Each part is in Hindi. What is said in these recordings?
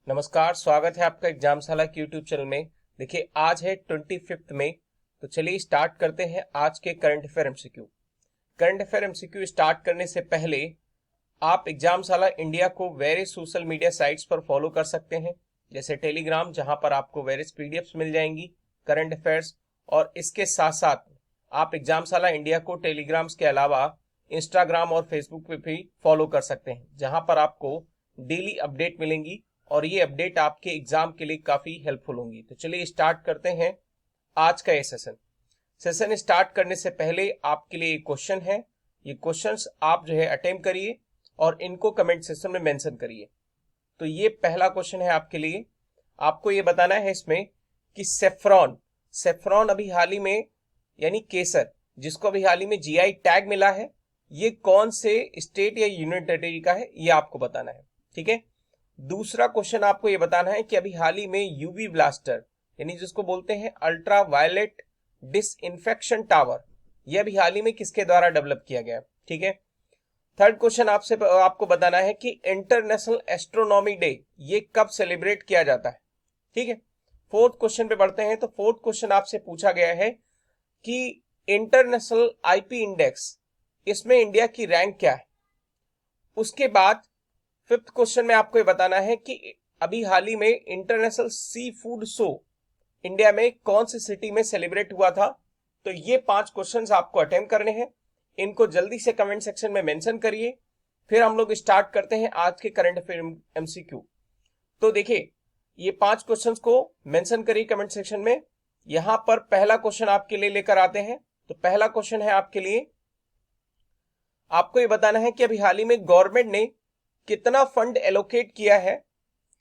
नमस्कार, स्वागत है आपका एग्जामशाला के यूट्यूब चैनल में। देखिए, आज है 25 मई। तो चलिए स्टार्ट करते हैं आज के current affair MCQ. Current affair MCQ start करने से पहले आप एग्जामशाला इंडिया को वेरियस सोशल मीडिया साइट्स पर फॉलो कर सकते हैं, जैसे टेलीग्राम, जहां पर आपको वेरियस पीडीएफ्स मिल जाएंगी करंट अफेयर्स। और इसके साथ साथ आप एग्जामशाला इंडिया को टेलीग्राम्स के अलावा इंस्टाग्राम और फेसबुक पे भी फॉलो कर सकते हैं, जहां पर आपको डेली अपडेट मिलेंगी और ये अपडेट आपके एग्जाम के लिए काफी हेल्पफुल होंगी। तो चलिए स्टार्ट करते हैं आज का ये सेशन स्टार्ट करने से पहले आपके लिए एक क्वेश्चन है। ये क्वेश्चंस आप जो है अटेम्प्ट करिए और इनको कमेंट सेक्शन में मेंशन करिए। तो ये पहला क्वेश्चन है आपके लिए। आपको ये बताना है इसमें कि सेफ्रॉन अभी हाल ही में, यानी केसर, जिसको अभी हाल ही में जीआई टैग मिला है, ये कौन से स्टेट या यूनियन टेरिटरी का है, ये आपको बताना है। ठीक है। दूसरा क्वेश्चन आपको ये बताना है कि अभी हाल ही में यूवी ब्लास्टर, यानी जिसको बोलते हैं अल्ट्रा वायलेट डिसइंफेक्शन टावर, यह अभी हाल ही में किसके द्वारा डेवलप किया गया। ठीक है। थर्ड क्वेश्चन आपको बताना है कि इंटरनेशनल एस्ट्रोनॉमी डे ये कब सेलिब्रेट किया जाता है। ठीक है। फोर्थ क्वेश्चन पे बढ़ते हैं। तो फोर्थ क्वेश्चन आपसे पूछा गया है कि इंटरनेशनल आईपी इंडेक्स, इसमें इंडिया की रैंक क्या है। उसके बाद फिफ्थ क्वेश्चन में आपको ये बताना है कि अभी हाल ही में international sea food show India में कौन सी सिटी में सेलिब्रेट हुआ था। तो ये 5 क्वेश्चंस आपको अटेम्प्ट करने हैं। इनको जल्दी से कमेंट सेक्शन में मेंशन करिए। फिर हम लोग स्टार्ट करते हैं आज के करंट अफेयर एमसीक्यू। तो देखिए, ये 5 क्वेश्चंस को मेंशन करिए कमेंट सेक्शन में। यहां पर पहला क्वेश्चन आपके लिए लेकर आते हैं। तो पहला क्वेश्चन है आपके लिए, आपको ये बताना है कि अभी हाल ही में गवर्नमेंट ने कितना फंड एलोकेट किया है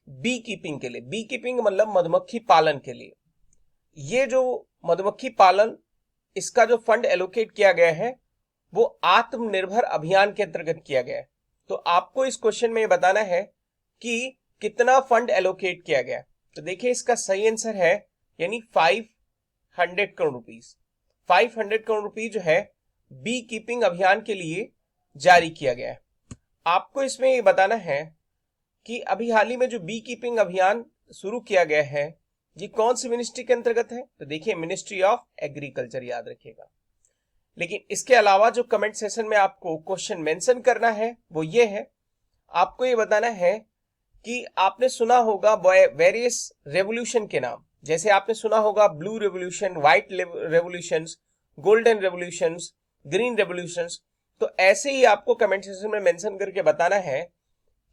बी कीपिंग के लिए। बी कीपिंग मतलब मधुमक्खी पालन के लिए। ये जो मधुमक्खी पालन, इसका जो फंड एलोकेट किया गया है वो आत्मनिर्भर अभियान के अंतर्गत किया गया है। तो आपको इस क्वेश्चन में ये बताना है कि कितना फंड एलोकेट किया गया। तो देखिए, इसका सही आंसर है यानी 500 करोड़ रुपीस। 500 करोड़ रुपीस जो है बी कीपिंग अभियान के लिए जारी किया गया है। आपको इसमें ये बताना है कि अभी हाल ही में जो बी कीपिंग अभियान शुरू किया गया है, ये कौन सी मिनिस्ट्री के अंतर्गत है। तो देखिए, मिनिस्ट्री ऑफ एग्रीकल्चर, याद रखिएगा। लेकिन इसके अलावा जो कमेंट सेशन में आपको क्वेश्चन मेंशन करना है वो ये है, आपको ये बताना है कि आपने सुना होगा वेरियस रेवोल्यूशन के नाम, जैसे आपने सुना होगा blue revolution, white revolutions, golden revolutions, green revolutions. तो ऐसे ही आपको कमेंट सेक्शन में मेंशन करके बताना है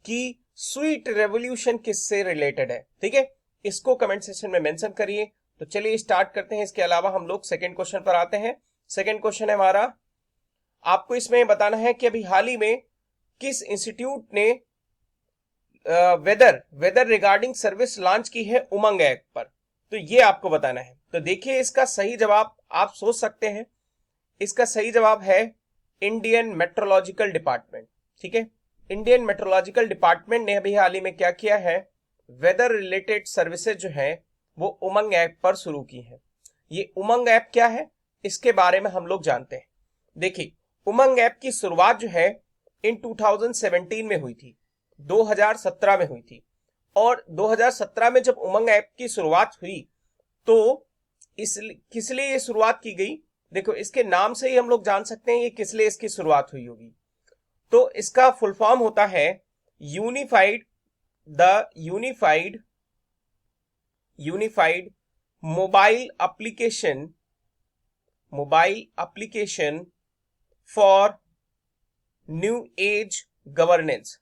कि स्वीट रेवोल्यूशन किससे रिलेटेड है। ठीक है, इसको कमेंट सेक्शन में मेंशन करिए। तो चलिए स्टार्ट करते हैं। इसके अलावा हम लोग सेकंड क्वेश्चन पर आते हैं। सेकंड क्वेश्चन है हमारा, आपको इसमें बताना है कि अभी हाल ही में किस इंस्टीट्यूट ने वेदर रिगार्डिंग सर्विस लॉन्च की है उमंग ऐप पर। तो ये आपको बताना है। तो देखिए, इसका सही जवाब आप सोच सकते हैं। इसका सही जवाब है इंडियन मेट्रोलॉजिकल डिपार्टमेंट। ठीक है, इंडियन मेट्रोलॉजिकल डिपार्टमेंट ने अभी हाल ही में क्या किया है, वेदर रिलेटेड सर्विसेज जो है वो उमंग ऐप पर शुरू की है। ये उमंग ऐप क्या है, इसके बारे में हम लोग जानते हैं। देखिए, उमंग ऐप की शुरुआत जो है इन 2017 में हुई थी, 2017 में हुई थी। और 2017 में जब उमंग ऐप की शुरुआत हुई तो किस लिए ये शुरुआत की गई। देखो, इसके नाम से ही हम लोग जान सकते हैं ये किस लिए इसकी शुरुआत हुई होगी। तो इसका फुल फॉर्म होता है unified mobile application for new age governance.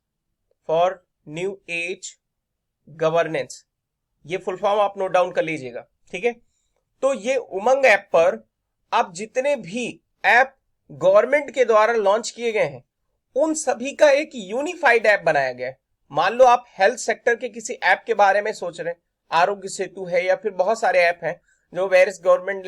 ये फुल फॉर्म आप नोट डाउन कर लीजिएगा। ठीक है। तो ये उमंग ऐप पर अब जितने भी ऐप गवर्नमेंट के द्वारा लॉन्च किए गए हैं उन सभी का एक यूनिफाइड ऐप बनाया गया है। मान लो आप हेल्थ सेक्टर के किसी ऐप के बारे में सोच रहे हैं, आरोग्य सेतु है या फिर बहुत सारे ऐप हैं जो वेरियस गवर्नमेंट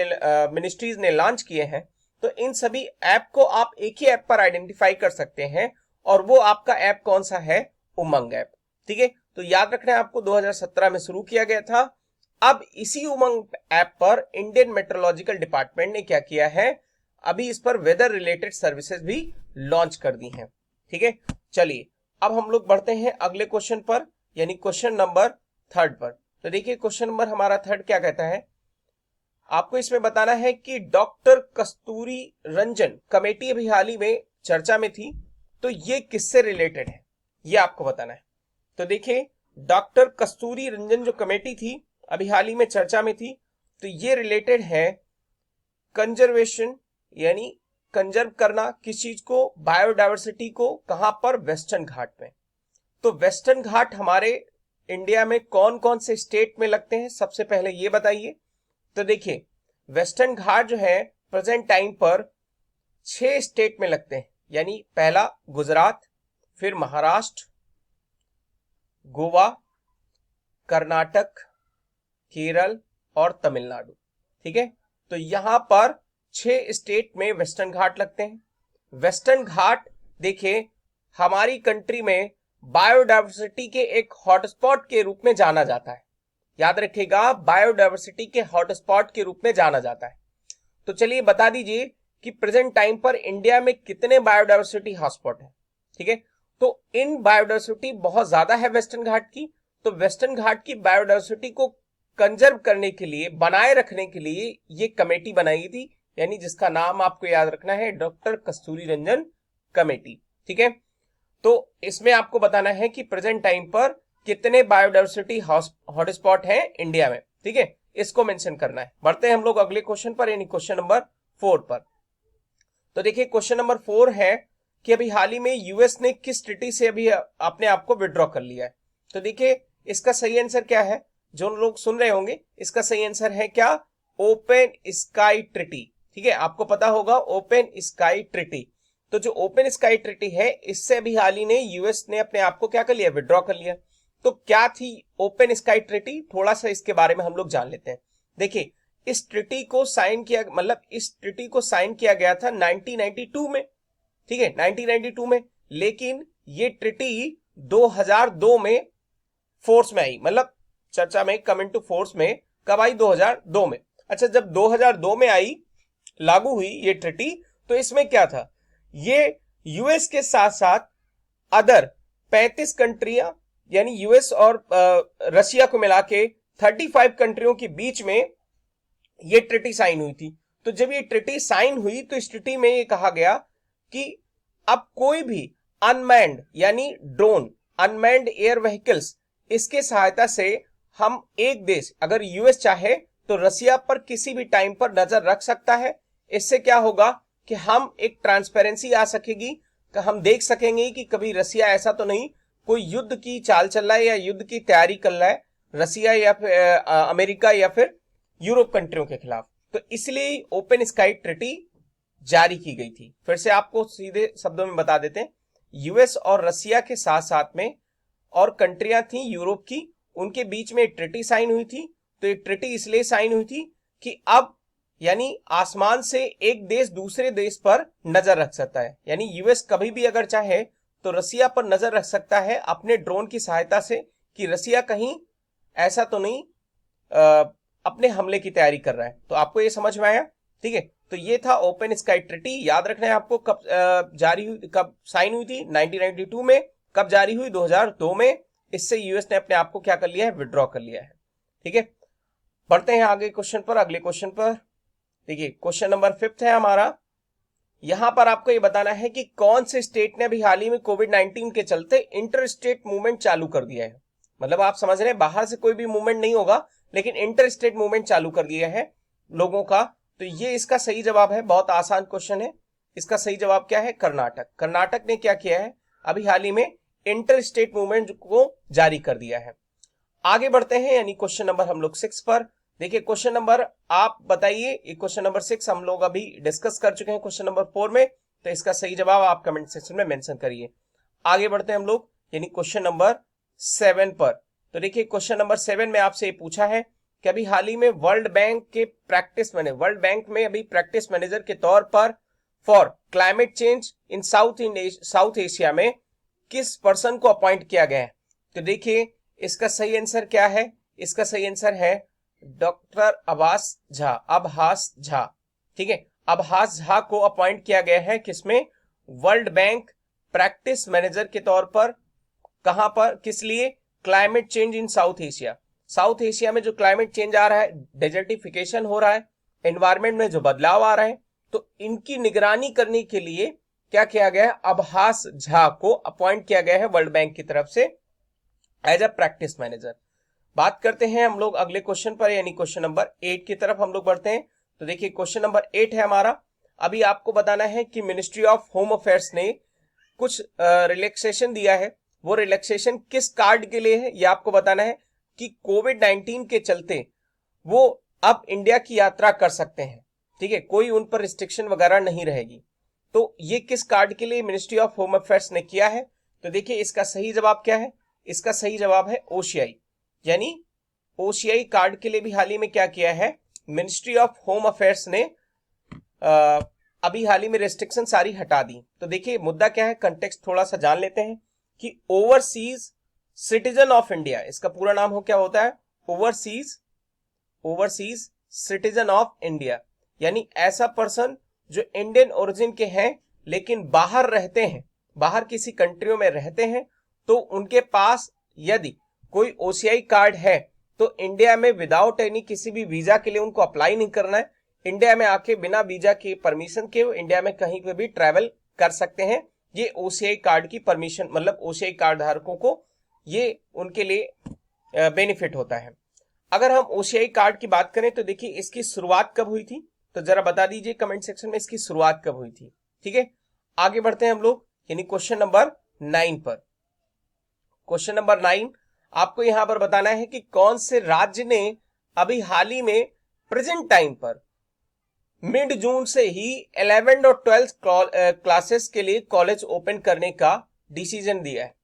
मिनिस्ट्रीज ने लॉन्च किए हैं। तो इन सभी ऐप को आप एक ही ऐप पर आइडेंटिफाई कर सकते हैं और वो आपका ऐप कौन सा है, उमंग ऐप। ठीक है। तो याद रखना है आपको, 2017 में शुरू किया गया था। अब इसी उमंग ऐप पर इंडियन मेट्रोलॉजिकल डिपार्टमेंट ने क्या किया है, अभी इस पर वेदर रिलेटेड सर्विसेज भी लॉन्च कर दी हैं। ठीक है। चलिए अब हम लोग बढ़ते हैं अगले क्वेश्चन पर, यानी क्वेश्चन नंबर थर्ड पर। तो देखिए क्वेश्चन नंबर हमारा थर्ड क्या कहता है, आपको इसमें बताना है कि डॉक्टर कस्तूरी रंजन कमेटी अभी हाल ही में चर्चा में थी, तो ये किससे रिलेटेड है, ये आपको बताना है। तो देखिए डॉक्टर कस्तूरी रंजन जो कमेटी थी अभी हाल ही में चर्चा में थी, तो ये रिलेटेड है कंजर्वेशन, यानी कंजर्व करना किस चीज को, बायोडायवर्सिटी को। कहां पर, वेस्टर्न घाट में। तो वेस्टर्न घाट हमारे इंडिया में कौन कौन से स्टेट में लगते हैं, सबसे पहले ये बताइए। तो देखिए वेस्टर्न घाट जो है प्रेजेंट टाइम पर 6 स्टेट में लगते हैं, यानी पहला गुजरात, फिर महाराष्ट्र, गोवा, कर्नाटक, केरल और तमिलनाडु। ठीक है, तो यहां पर 6 स्टेट में वेस्टर्न घाट लगते हैं। वेस्टर्न घाट देखिए हमारी कंट्री में बायोडायवर्सिटी के एक हॉटस्पॉट के रूप में जाना जाता है, याद रखिएगा, बायोडायवर्सिटी के हॉटस्पॉट के रूप में जाना जाता है। तो चलिए बता दीजिए कि प्रेजेंट टाइम पर इंडिया में कितने बायोडायवर्सिटी हॉटस्पॉट है। ठीक है, तो इन बायोडायवर्सिटी बहुत ज्यादा है वेस्टर्न घाट की, तो वेस्टर्न घाट की बायोडायवर्सिटी को कंजर्व करने के लिए, बनाए रखने के लिए ये कमेटी बनाई थी, यानी जिसका नाम आपको याद रखना है डॉक्टर कस्तूरी रंजन कमेटी। ठीक है, तो इसमें आपको बताना है कि प्रेजेंट टाइम पर कितने बायोडायवर्सिटी हॉटस्पॉट हैं इंडिया में। ठीक है, इसको मेंशन करना है। बढ़ते हैं हम लोग अगले क्वेश्चन पर, यानी क्वेश्चन नंबर 4 पर। तो देखिए क्वेश्चन नंबर 4 है कि अभी हाल ही में यूएस ने किस ट्रीटी से अभी अपने आप को विड्रॉ कर लिया है। तो देखिए इसका सही आंसर क्या है, जो लोग सुन रहे होंगे, इसका सही आंसर है क्या, ओपन स्काई ट्रीटी। ठीक है, आपको पता होगा ओपन स्काई ट्रीटी। तो जो ओपन स्काई ट्रीटी है, इससे अभी हाल ही में यूएस ने अपने आप को क्या कर लिया, विड्रॉ कर लिया। तो क्या थी ओपन स्काई ट्रीटी, थोड़ा सा इसके बारे में हम लोग जान लेते हैं। देखिए इस ट्रीटी को साइन किया, मतलब इस ट्रीटी को साइन किया गया था 1992 में। ठीक है, 1992 में, लेकिन ये ट्रीटी 2002 में फोर्स में आई, मतलब चर्चा में, कम इनटू फोर्स में कब आई, 2002 में। अच्छा, जब 2002 में आई, लागू हुई ये ट्रीटी, तो इसमें क्या था, ये यूएस के साथ साथ अदर 35 कंट्रियां, यानी यूएस और रशिया को मिला के 35 कंट्रियों के बीच में ये ट्रीटी साइन हुई थी। तो जब ये ट्रीटी साइन हुई, तो इस ट्रीटी में ये कहा गया कि अब कोई भी अनमैन्ड, यानी ड्रोन, अनमैन्ड एयर व्हीकल्स, इसके सहायता से हम एक देश, अगर यूएस चाहे तो रशिया पर किसी भी टाइम पर नजर रख सकता है। इससे क्या होगा कि हम एक ट्रांसपेरेंसी आ सकेगी, कि हम देख सकेंगे कि कभी रशिया ऐसा तो नहीं कोई युद्ध की चाल चल रहा है या युद्ध की तैयारी कर रहा है, रशिया या फिर अमेरिका या फिर यूरोप कंट्रियों के खिलाफ। तो इसलिए ओपन स्काई ट्रीटी जारी की गई थी। फिर से आपको सीधे शब्दों में बता देते हैं, यूएस और रशिया के साथ साथ में और कंट्रियां थी यूरोप की, उनके बीच में ट्रीटी साइन हुई थी। तो ये ट्रीटी इसलिए साइन हुई थी कि अब यानी आसमान से एक देश दूसरे देश पर नजर रख सकता है, यानी यूएस कभी भी अगर चाहे तो रशिया पर नजर रख सकता है अपने ड्रोन की सहायता से, कि रशिया कहीं ऐसा तो नहीं अपने हमले की तैयारी कर रहा है। तो आपको ये समझ में आया। ठीक है, तो ये था ओपन स्काई ट्रीटी। याद रखना है आपको, कब जारी हुई, कब साइन हुई थी, 1992 में। कब जारी हुई, 2002 में। इससे यूएस ने अपने आप को क्या कर लिया है, विड्रॉ कर लिया है। ठीक है, बढ़ते हैं आगे क्वेश्चन पर, अगले क्वेश्चन पर। देखिए क्वेश्चन नंबर 5 है हमारा। यहां पर आपको ये बताना है कि कौन से स्टेट ने अभी हाल ही में कोविड-19 के चलते इंटर स्टेट मूवमेंट चालू कर दिया है। मतलब आप समझ रहे हैं, बाहर से कोई भी मूवमेंट नहीं होगा, लेकिन इंटर स्टेट मूवमेंट चालू कर दिया है लोगों का। तो ये इसका सही जवाब है, बहुत आसान क्वेश्चन है। इसका सही जवाब क्या है, कर्नाटक। कर्नाटक ने क्या किया है, अभी हाल ही में इंटर स्टेट मूवमेंट को जारी कर दिया है। आगे बढ़ते हैं, यानी क्वेश्चन नंबर हम लोग 6 पर। देखिए क्वेश्चन नंबर आप बताइए, ये क्वेश्चन नंबर 6 हम लोग अभी डिस्कस कर चुके हैं क्वेश्चन नंबर 4 में। तो इसका सही जवाब आप कमेंट सेक्शन में मेंशन करिए। आगे बढ़ते हैं हम लोग, यानी क्वेश्चन नंबर 7 पर। तो देखिए क्वेश्चन नंबर 7 में आपसे पूछा है कि अभी हाल ही में वर्ल्ड बैंक के वर्ल्ड बैंक में अभी प्रैक्टिस मैनेजर के तौर पर for climate change in south Asia में किस पर्सन को अपॉइंट किया गया है। तो देखिए इसका सही आंसर क्या है, इसका सही आंसर है डॉक्टर आभास झा। ठीक है, आभास झा को अपॉइंट किया गया है किसमें, वर्ल्ड बैंक प्रैक्टिस मैनेजर के तौर पर। कहां पर, किस लिए, climate change in south Asia. South Asia में जो क्लाइमेट चेंज आ रहा है, डेजर्टिफिकेशन हो रहा है, एनवायरमेंट में जो बदलाव आ रहा है, तो इनकी निगरानी करने के लिए क्या किया गया है, अभास झा को अपॉइंट किया गया है वर्ल्ड बैंक की तरफ से एज अ प्रैक्टिस मैनेजर। बात करते हैं हम लोग अगले क्वेश्चन पर, यानी क्वेश्चन नंबर 8 की तरफ हम लोग बढ़ते हैं। तो देखिए क्वेश्चन नंबर 8 है हमारा। अभी आपको बताना है कि मिनिस्ट्री ऑफ होम अफेयर्स ने कुछ रिलैक्सेशन दिया है। वो रिलैक्सेशन किस कार्ड के लिए है, ये आपको बताना है कि कोविड-19 के चलते वो अब इंडिया की यात्रा कर सकते हैं। ठीक है, कोई उन पर रिस्ट्रिक्शन वगैरह नहीं रहेगी। तो ये किस कार्ड के लिए मिनिस्ट्री ऑफ होम अफेयर्स ने किया है? तो देखिए इसका सही जवाब क्या है? इसका सही जवाब है ओसीआई, यानी ओसीआई कार्ड के लिए भी हाल ही में क्या किया है, मिनिस्ट्री ऑफ होम अफेयर्स ने अभी हाल ही में रेस्ट्रिक्शन सारी हटा दी। तो देखिए मुद्दा क्या है, कंटेक्स्ट थोड़ा सा जान लेते हैं कि ओवरसीज सिटीजन ऑफ इंडिया, इसका पूरा नाम हो क्या होता है, ओवरसीज सिटीजन ऑफ इंडिया, यानी ऐसा पर्सन जो इंडियन ओरिजिन के हैं लेकिन बाहर रहते हैं, बाहर किसी कंट्रियों में रहते हैं, तो उनके पास यदि कोई ओसीआई कार्ड है तो इंडिया में विदाउट एनी किसी भी वीजा के लिए उनको अप्लाई नहीं करना है। इंडिया में आके बिना वीजा के परमिशन के इंडिया में कहीं पे भी ट्रैवल कर सकते हैं। ये ओसीआई कार्ड की परमिशन, मतलब ओसीआई कार्ड धारकों को ये उनके लिए बेनिफिट होता है। अगर हम ओसीआई कार्ड की बात करें तो देखिए इसकी शुरुआत कब हुई थी, तो जरा बता दीजिए कमेंट सेक्शन में इसकी शुरुआत कब हुई थी। ठीक है, आगे बढ़ते हैं हम लोग, यानी क्वेश्चन नंबर 9 पर। क्वेश्चन नंबर 9 आपको यहां पर बताना है कि कौन से राज्य ने अभी हाल ही में प्रेजेंट टाइम पर मिड जून से ही 11th और 12th क्लासेस के लिए कॉलेज ओपन करने का डिसीजन दिया है।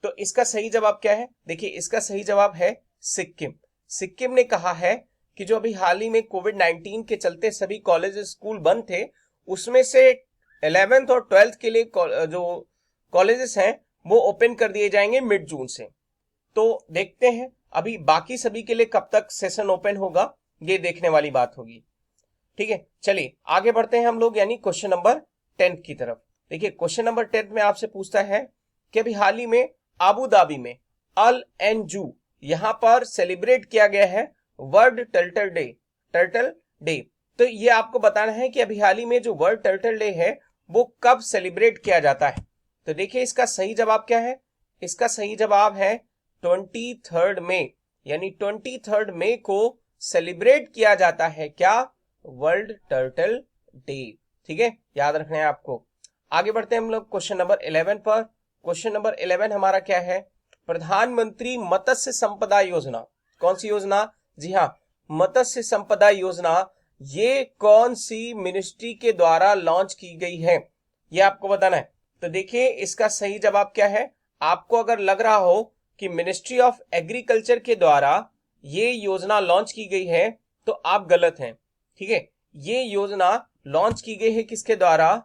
तो इसका सही जवाब क्या है? देखिए इसका सही जवाब है सिक्किम। सिक्किम ने कहा है कि जो अभी हाल ही में कोविड-19 के चलते सभी कॉलेज स्कूल बंद थे, उसमें से 11th और 12th के लिए जो कॉलेजेस हैं वो ओपन कर दिए जाएंगे मिड जून से। तो देखते हैं अभी बाकी सभी के लिए कब तक सेशन ओपन होगा, ये देखने वाली बात होगी। ठीक है, चलिए आगे बढ़ते हैं हम लोग, यानी क्वेश्चन नंबर 10 की तरफ। देखिए क्वेश्चन नंबर 10 में आपसे पूछता है कि अभी हाल ही में अबू धाबी में अल एन जू यहां पर सेलिब्रेट किया गया है वर्ल्ड टर्टल डे। तो ये आपको बताना है कि अभी हाल ही में जो वर्ल्ड टर्टल डे है वो कब सेलिब्रेट किया जाता है। तो देखिए इसका सही जवाब क्या है? इसका सही जवाब है 23 मई, यानी 23 मई को सेलिब्रेट किया जाता है क्या, वर्ल्ड टर्टल डे। ठीक है, याद रखना है आपको। आगे बढ़ते हैं हम लोग क्वेश्चन नंबर 11 पर। क्वेश्चन नंबर 11 हमारा क्या है, प्रधानमंत्री मत्स्य संपदा योजना। कौन सी योजना? जी हाँ, मत्स्य संपदा योजना। ये कौन सी मिनिस्ट्री के द्वारा लॉन्च की गई है, ये आपको बताना है। तो देखिए इसका सही जवाब क्या है? आपको अगर लग रहा हो कि मिनिस्ट्री ऑफ एग्रीकल्चर के द्वारा ये योजना लॉन्च की गई है तो आप गलत हैं। ठीक है, ये योजना लॉन्च की गई है किसके द्वारा?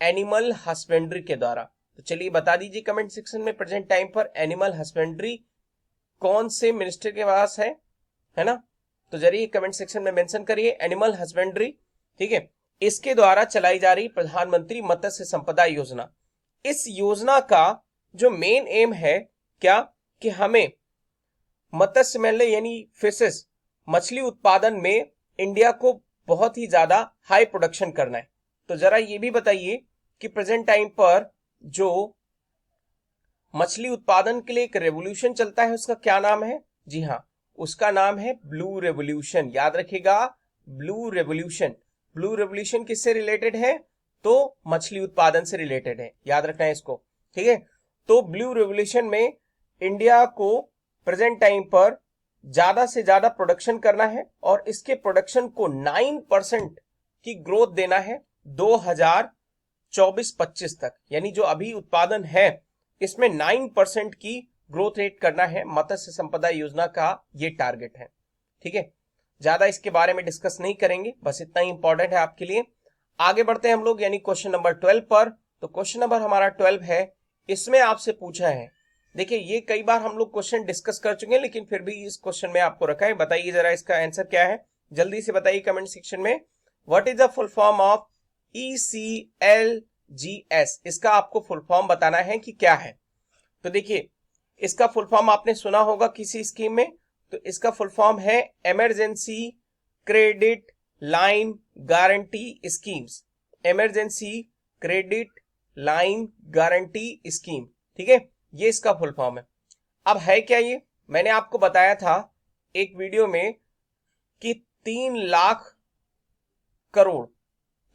एनिमल हस्बेंड्री के द्वारा। तो चलिए बता दीजिए कमेंट सेक्शन में प्रेजेंट टाइम पर एनिमल हस्बेंड्री कौन से मिनिस्टर के पास है ना? तो जरिए कमेंट सेक्शन में मेंशन करिए एनिमल हस्बेंड्री। ठीक है, इसके द्वारा चलाई जा रही प्रधानमंत्री मत्स्य संपदा योजना। इस योजना का जो मेन एम है क्या, कि हमें मत्स्य मेले यानी फिशेस, मछली उत्पादन में इंडिया को बहुत ही ज्यादा हाई प्रोडक्शन करना है। तो जरा ये भी बताइए कि प्रेजेंट टाइम पर जो मछली उत्पादन के लिए एक रेवोल्यूशन चलता है उसका क्या नाम है? जी हाँ, उसका नाम है ब्लू रेवोल्यूशन। याद रखिएगा, ब्लू रेवोल्यूशन। ब्लू रेवोल्यूशन किससे रिलेटेड है? तो मछली उत्पादन से रिलेटेड है, याद रखना है इसको। ठीक है, तो ब्लू रेवोल्यूशन में इंडिया को प्रेजेंट टाइम पर ज्यादा से ज्यादा प्रोडक्शन करना है और इसके प्रोडक्शन को 9% की ग्रोथ देना है 2024-25 तक, यानी जो अभी उत्पादन है इसमें 9% की ग्रोथ रेट करना है। मत्स्य संपदा योजना का ये टारगेट है। ठीक है, ज्यादा इसके बारे में डिस्कस नहीं करेंगे, बस इतना ही इंपॉर्टेंट है आपके लिए। आगे बढ़ते हैं हम लोग, यानी क्वेश्चन नंबर 12 पर। तो क्वेश्चन नंबर हमारा 12 है, इसमें आपसे पूछा है, देखिए ये कई बार हम लोग क्वेश्चन डिस्कस कर चुके हैं लेकिन फिर भी इस क्वेश्चन में आपको रखा है। बताइए जरा इसका आंसर क्या है, जल्दी से बताइए कमेंट सेक्शन में। What is the full form of ECLGS? इसका आपको फुल फॉर्म बताना है कि क्या है। तो देखिए इसका फुल फॉर्म आपने सुना होगा किसी स्कीम में, तो इसका फुल फॉर्म है emergency credit line guarantee schemes, emergency credit line guarantee scheme. ठीक है, ये इसका फुल फॉर्म है। अब है क्या ये, मैंने आपको बताया था एक वीडियो में कि 3 लाख करोड़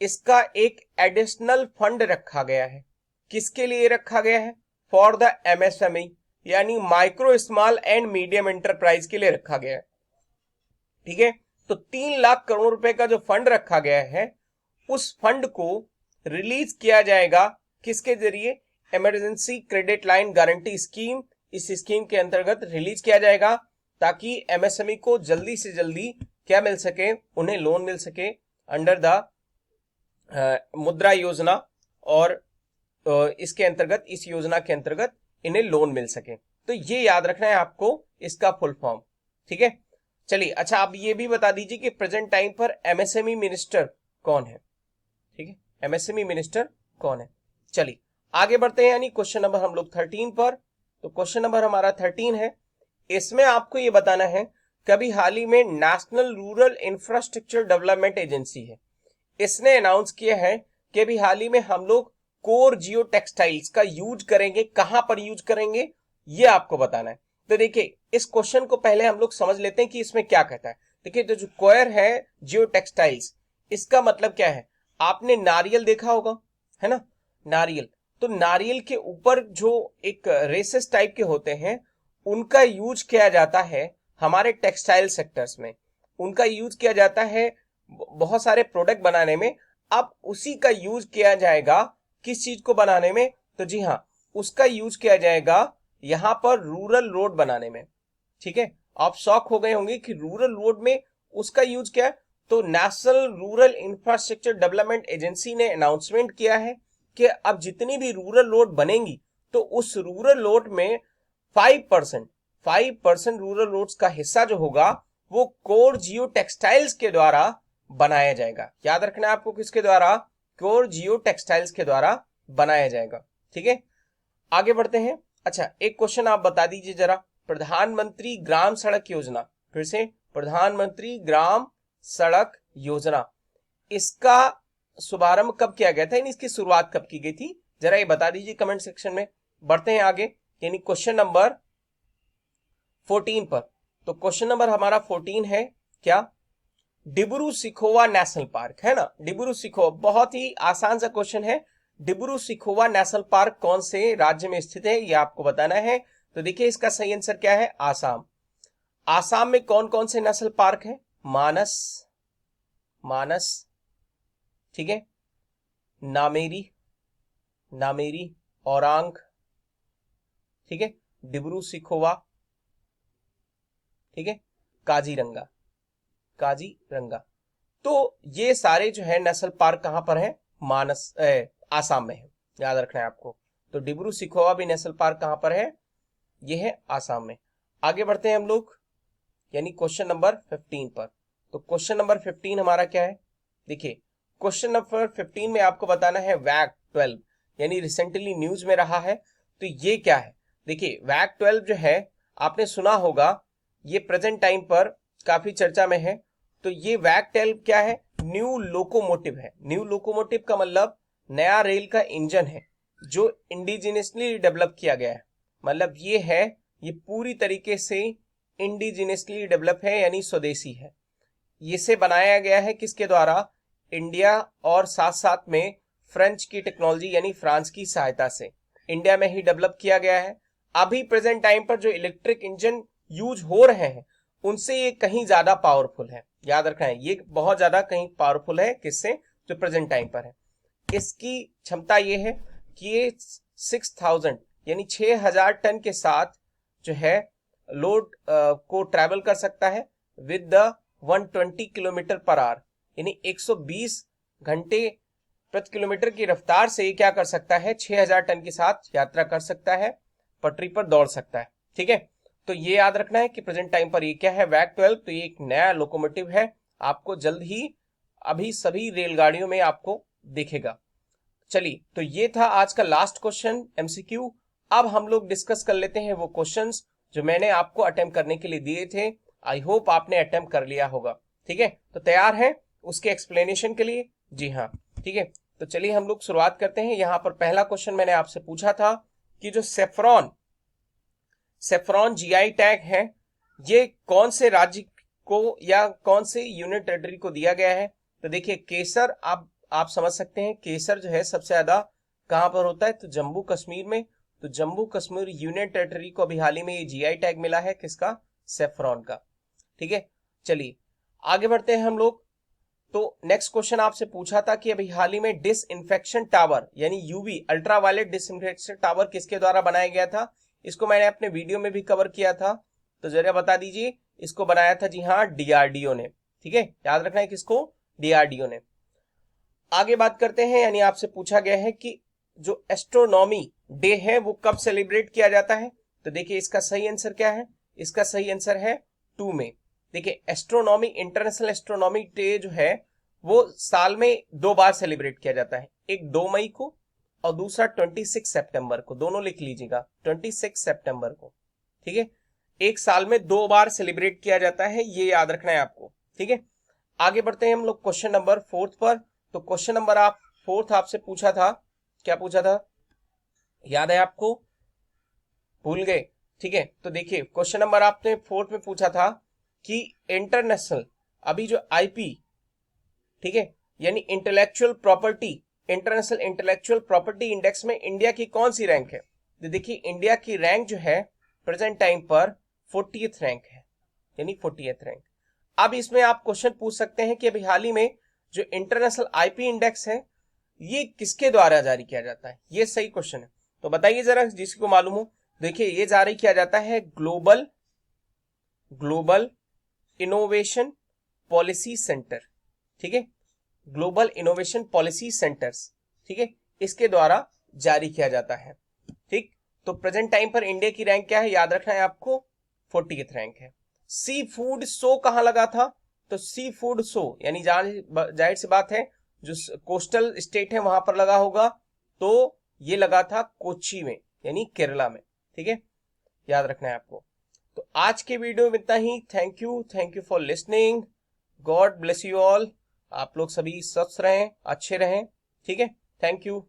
इसका एक एडिशनल फंड रखा गया है। किसके लिए रखा गया है? फॉर द एमएसएमई, यानी micro small and medium enterprise के लिए रखा गया है। ठीक है, तो 3 लाख करोड़ रुपए का जो फंड रखा गया है, उस फंड को रिलीज किया जाएगा किसके जरिए? Emergency credit line guarantee scheme. इस स्कीम के अंतर्गत रिलीज किया जाएगा ताकि एमएसएमई को जल्दी से जल्दी क्या मिल सके? उन्हें लोन मिल सके अंडर द मुद्रा योजना, और इसके अंतर्गत, इस योजना के अंतर्गत इन्हें लोन मिल सके। तो ये याद रखना है आपको इसका फुल फॉर्म। ठीक है, चलिए अच्छा, आप ये भी बता दीजिए कि प्रेजेंट टाइम पर एमएसएमई मिनिस्टर कौन है? ठीक है, एमएसएमई मिनिस्टर कौन है? चलिए आगे बढ़ते हैं, यानी क्वेश्चन नंबर हम लोग 13 पर। तो क्वेश्चन नंबर हमारा 13 है, इसमें आपको ये बताना है कभी हाल ही में national rural infrastructure development agency है, इसने अनाउंस किया है कि अभी हाल ही में हम लोग कोर जियो टेक्सटाइल्स का यूज करेंगे। कहां पर यूज करेंगे ये आपको बताना है। तो देखिए, इस क्वेश्चन को पहले हम लोग समझ लेते हैं कि इसमें क्या कहता है। देखिए, तो जो कोर है जियो टेक्सटाइल्स, इसका मतलब क्या है? आपने नारियल देखा होगा, है ना, नारियल। तो नारियल के ऊपर जो एक रेसेस टाइप के होते हैं, उनका यूज किया जाता है हमारे टेक्सटाइल सेक्टर्स में, उनका यूज किया जाता है बहुत सारे प्रोडक्ट बनाने में। अब उसी का यूज किया जाएगा किस चीज को बनाने में? तो जी हाँ, उसका यूज किया जाएगा यहां पर रूरल रोड बनाने में। ठीक है, आप शॉक हो गए होंगे कि रूरल रोड में उसका यूज क्या है। तो national rural infrastructure development agency ने अनाउंसमेंट किया है कि अब जितनी भी रूरल रोड बनेंगी, तो उस रूरल रोड में 5% रूरल रोड्स का हिस्सा जो होगा वो कोर जियो टेक्सटाइल्स के द्वारा बनाया जाएगा। याद रखना है आपको, किसके द्वारा? कोर जियो टेक्सटाइल्स के द्वारा बनाया जाएगा। ठीक है, आगे बढ़ते हैं। अच्छा, एक क्वेश्चन आप बता दीजिए जरा, प्रधानमंत्री ग्राम सड़क योजना, फिर से प्रधानमंत्री ग्राम सड़क योजना, इसका शुभारंभ कब किया गया था, यानी इसकी शुरुआत कब की गई थी? जरा ये बता दीजिए कमेंट सेक्शन में। बढ़ते हैं आगे, यानी क्वेश्चन नंबर 14 पर। तो क्वेश्चन नंबर हमारा 14 है क्या? डिब्रू सिखोवा नेशनल पार्क, है ना, डिब्रू सिखोवा, बहुत ही आसान सा क्वेश्चन है। डिब्रू सिखोवा नेशनल पार्क कौन से राज्य में स्थित है, ये आपको बताना है। तो देखिए, इसका सही आंसर क्या है? आसाम। आसाम में कौन कौन से नेशनल पार्क है? मानस, मानस, ठीक है, नामेरी, नामेरी, औरांग, ठीक है, डिब्रू सिखोवा, ठीक है, काजीरंगा, काजीरंगा। तो ये सारे जो है नेशनल पार्क कहां पर है? मानस आसाम में है, याद रखना है आपको। तो डिब्रू सिखोवा भी नेशनल पार्क कहां पर है? ये है आसाम में। आगे बढ़ते हैं हम लोग, यानी क्वेश्चन नंबर 15 पर। तो क्वेश्चन नंबर 15 हमारा क्या है? देखिए, क्वेश्चन नंबर 15 में आपको बताना है वैक 12, यानी रिसेंटली न्यूज में रहा है। तो ये क्या है? देखिए, वैक 12 जो है, आपने सुना होगा, ये प्रेजेंट टाइम पर काफी चर्चा में है। तो ये वैक 12 क्या है? न्यू लोकोमोटिव है। न्यू लोकोमोटिव का मतलब नया रेल का इंजन है जो इंडिजिनियसली डेवलप किया गया है। मतलब ये है, ये पूरी तरीके से इंडिजिनियसली डेवलप है, यानी स्वदेशी है। इसे बनाया गया है किसके द्वारा? इंडिया और साथ साथ में फ्रेंच की टेक्नोलॉजी, यानी फ्रांस की सहायता से इंडिया में ही डेवलप किया गया है। अभी प्रेजेंट टाइम पर जो इलेक्ट्रिक इंजन यूज हो रहे हैं, उनसे ये कहीं ज्यादा पावरफुल है। याद रखना है, ये बहुत ज्यादा कहीं पावरफुल है, किससे? जो प्रेजेंट टाइम पर है। इसकी क्षमता ये है कि ये 6000 यानी 6000 टन के साथ जो है लोड को ट्रैवल कर सकता है with the 120 kilometre per hour, यानी 120 घंटे प्रति किलोमीटर की रफ्तार से ये क्या कर सकता है? 6000 टन के साथ यात्रा कर सकता है, पटरी पर दौड़ सकता है। ठीक है, तो ये याद रखना है कि प्रेजेंट टाइम पर ये क्या है? वैक 12। तो ये एक नया लोकोमोटिव है, आपको जल्द ही अभी सभी रेलगाड़ियों में आपको दिखेगा। चलिए, तो ये था आज का लास्ट क्वेश्चन एमसीक्यू। अब हम लोग डिस्कस कर लेते हैं वो क्वेश्चंस जो मैंने आपको अटेम्प्ट करने के लिए दिए थे। आई होप आपने अटेम्प्ट कर लिया होगा। ठीक है, तो तैयार है उसके एक्सप्लेनेशन के लिए? जी हाँ, ठीक है। तो चलिए हम लोग शुरुआत करते हैं। यहां पर पहला क्वेश्चन मैंने आपसे पूछा था कि जो सेफ्रॉन जीआई टैग है, ये कौन से राज्य को या कौन से यूनियन टेरिटरी को दिया गया है? तो देखिए केसर, आप समझ सकते हैं केसर जो है सबसे ज्यादा कहां पर होता है? तो जम्मू कश्मीर में। तो जम्मू कश्मीर यूनियन टेरिटरी को अभी हाल ही में ये जीआई टैग मिला है, किसका? सेफ्रॉन का। ठीक है, चलिए आगे बढ़ते हैं हम लोग। तो नेक्स्ट क्वेश्चन आपसे पूछा था कि अभी हाल ही में डिसइंफेक्शन टावर यानी यूवी अल्ट्रावायलेट डिसइंफेक्शन टावर किसके द्वारा बनाया गया था? इसको मैंने अपने वीडियो में भी कवर किया था, तो जरा बता दीजिए। इसको बनाया था, जी हाँ, डीआरडीओ ने। ठीक है, याद रखना है किसको? डीआरडीओ ने। आगे बात करते हैं, यानी आपसे पूछा गया है कि जो एस्ट्रोनॉमी डे है वो कब सेलिब्रेट किया जाता है? तो देखिए इसका सही आंसर क्या है? इसका सही आंसर है 2 मई। देखिए एस्ट्रोनॉमी, इंटरनेशनल एस्ट्रोनॉमी डे जो है वो साल में 2 बार सेलिब्रेट किया जाता है, एक 2 मई को और दूसरा 26 सितंबर को। दोनों लिख लीजिएगा, 26 सितंबर को। ठीक है, एक साल में 2 बार सेलिब्रेट किया जाता है, ये याद रखना है आपको। ठीक है, आगे बढ़ते हैं हम लोग क्वेश्चन नंबर 4 पर। तो क्वेश्चन नंबर 4 आपसे पूछा था, क्या पूछा था? याद है आपको? भूल गए? ठीक है, तो देखिए क्वेश्चन नंबर आपने 4 में पूछा था कि इंटरनेशनल, अभी जो आईपी, ठीक है, यानी इंटरनेशनल इंटेलेक्चुअल प्रॉपर्टी इंडेक्स में इंडिया की कौन सी रैंक है? तो देखिए इंडिया की रैंक जो है प्रेजेंट टाइम पर 40th रैंक है, यानी 40th रैंक। अब इसमें आप क्वेश्चन पूछ सकते हैं कि अभी हाल ही में जो इंटरनेशनल आईपी इंडेक्स है ये किसके द्वारा जारी किया जाता है? ये सही क्वेश्चन है, तो बताइए जरा जिसको मालूम हो। देखिए ये जारी किया जाता है ग्लोबल इनोवेशन पॉलिसी सेंटर। ठीक है, ग्लोबल इनोवेशन पॉलिसी सेंटर्स, ठीक है, इसके द्वारा जारी किया जाता है। ठीक, तो प्रेजेंट टाइम पर इंडिया की रैंक क्या है? याद रखना है आपको, 40th रैंक है। सी फूड शो कहां लगा था? तो सी फूड शो यानी जाहिर सी बात है जो कोस्टल स्टेट है वहां पर लगा होगा, तो ये लगा था कोच्चि में, यानी केरला में। ठीक है, याद रखना है आपको। तो आज के वीडियो में इतना ही। Thank you for listening. God bless you all. आप लोग सभी स्वस्थ रहें, अच्छे रहें। ठीक है, थैंक यू।